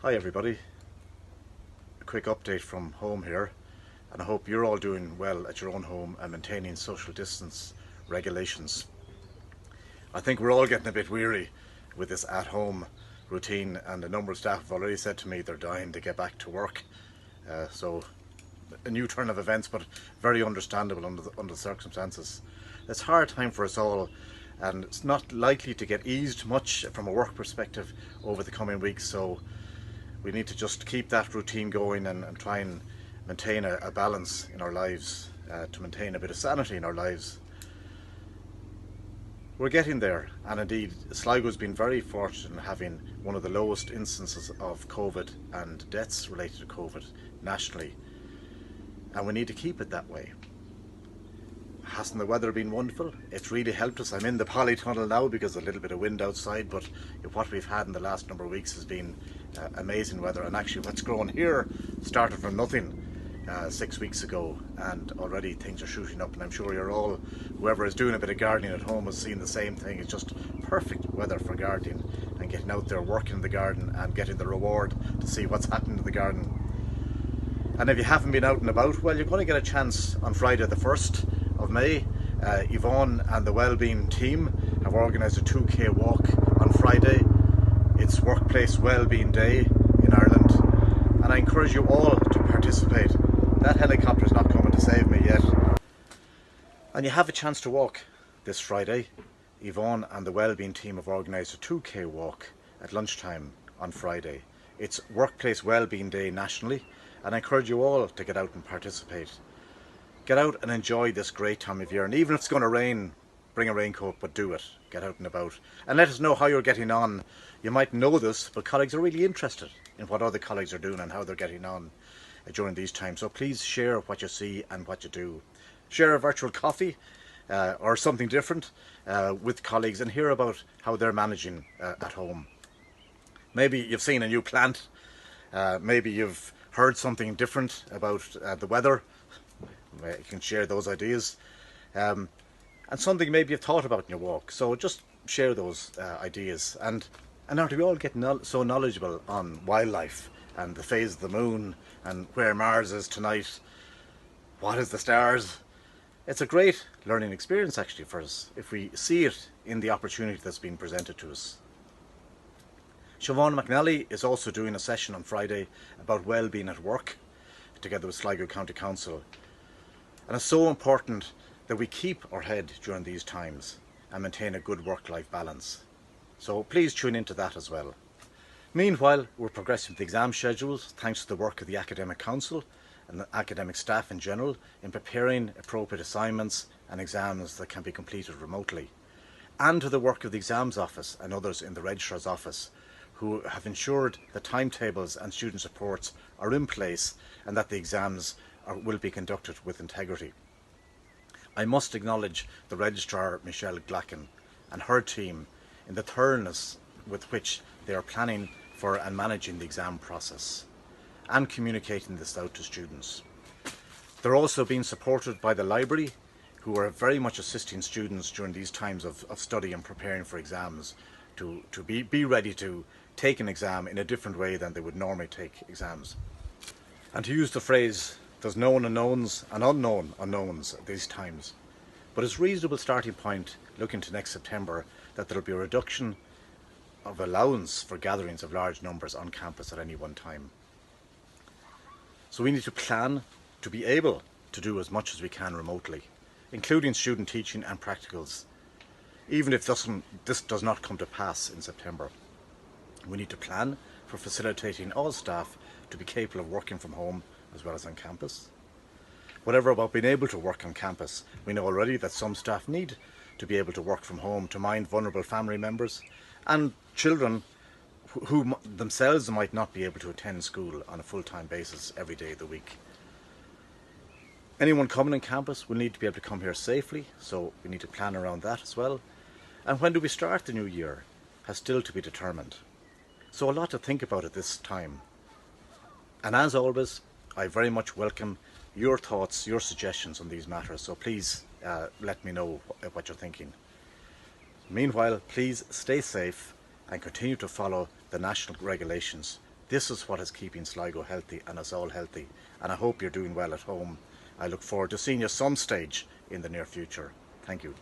Hi everybody, a quick update from home here, and I hope you're all doing well at your own home and maintaining social distance regulations. I think we're all getting a bit weary with this at-home routine, and a number of staff have already said to me they're dying to get back to work. So a new turn of events, but very understandable under the circumstances. It's a hard time for us all, and it's not likely to get eased much from a work perspective over the coming weeks, so we need to just keep that routine going and try and maintain a balance in our lives, to maintain a bit of sanity in our lives. We're getting there, and indeed Sligo's been very fortunate in having one of the lowest instances of COVID and deaths related to COVID nationally, and we need to keep it that way. Hasn't the weather been wonderful? It's really helped us. I'm in the polytunnel now because of a little bit of wind outside, but what we've had in the last number of weeks has been amazing weather, and actually what's grown here started from nothing 6 weeks ago, and already things are shooting up, and I'm sure you're all, whoever is doing a bit of gardening at home has seen the same thing. It's just perfect weather for gardening and getting out there working in the garden and getting the reward to see what's happening to the garden. And if you haven't been out and about, well, you're going to get a chance on Friday the 1st of May. Yvonne and the Wellbeing team have organised a 2k walk on Friday. It's Workplace Wellbeing Day in Ireland, and I encourage you all to participate. That helicopter's not coming to save me yet. And you have a chance to walk this Friday. Yvonne and the Wellbeing team have organised a 2k walk at lunchtime on Friday. It's Workplace Wellbeing Day nationally, and I encourage you all to get out and participate. Get out and enjoy this great time of year, and even if it's going to rain, bring a raincoat, but do it. Get out and about, and let us know how you're getting on. You might know this, but colleagues are really interested in what other colleagues are doing and how they're getting on during these times. So please share what you see and what you do. Share a virtual coffee or something different with colleagues, and hear about how they're managing at home. Maybe you've seen a new plant, maybe you've heard something different about the weather. You can share those ideas, and something maybe you've thought about in your walk. So just share those ideas. And aren't we all getting so knowledgeable on wildlife and the phase of the moon and where Mars is tonight? What is the stars? It's a great learning experience actually for us if we see it in the opportunity that's been presented to us. Siobhan McNally is also doing a session on Friday about well-being at work together with Sligo County Council. And it's so important that we keep our head during these times and maintain a good work-life balance. So please tune into that as well. Meanwhile, we're progressing with the exam schedules thanks to the work of the Academic Council and the academic staff in general in preparing appropriate assignments and exams that can be completed remotely, and to the work of the exams office and others in the registrar's office who have ensured that timetables and student supports are in place and that the exams will be conducted with integrity. I must acknowledge the Registrar Michelle Glacken and her team in the thoroughness with which they are planning for and managing the exam process and communicating this out to students. They're also being supported by the library, who are very much assisting students during these times of study and preparing for exams to be ready to take an exam in a different way than they would normally take exams. And to use the phrase, there's known unknowns and unknown unknowns at these times. But it's a reasonable starting point looking to next September that there will be a reduction of allowance for gatherings of large numbers on campus at any one time. So we need to plan to be able to do as much as we can remotely, including student teaching and practicals, even if this does not come to pass in September. We need to plan for facilitating all staff to be capable of working from home as well as on campus. Whatever about being able to work on campus, we know already that some staff need to be able to work from home to mind vulnerable family members and children who themselves might not be able to attend school on a full-time basis every day of the week. Anyone coming on campus will need to be able to come here safely, so we need to plan around that as well. And when do we start the new year has still to be determined. So a lot to think about at this time. And as always, I very much welcome your thoughts, your suggestions on these matters, so please let me know what you're thinking. Meanwhile, please stay safe and continue to follow the national regulations This is what is keeping Sligo healthy and us all healthy. And I hope you're doing well at home. I look forward to seeing you some stage in the near future. Thank you.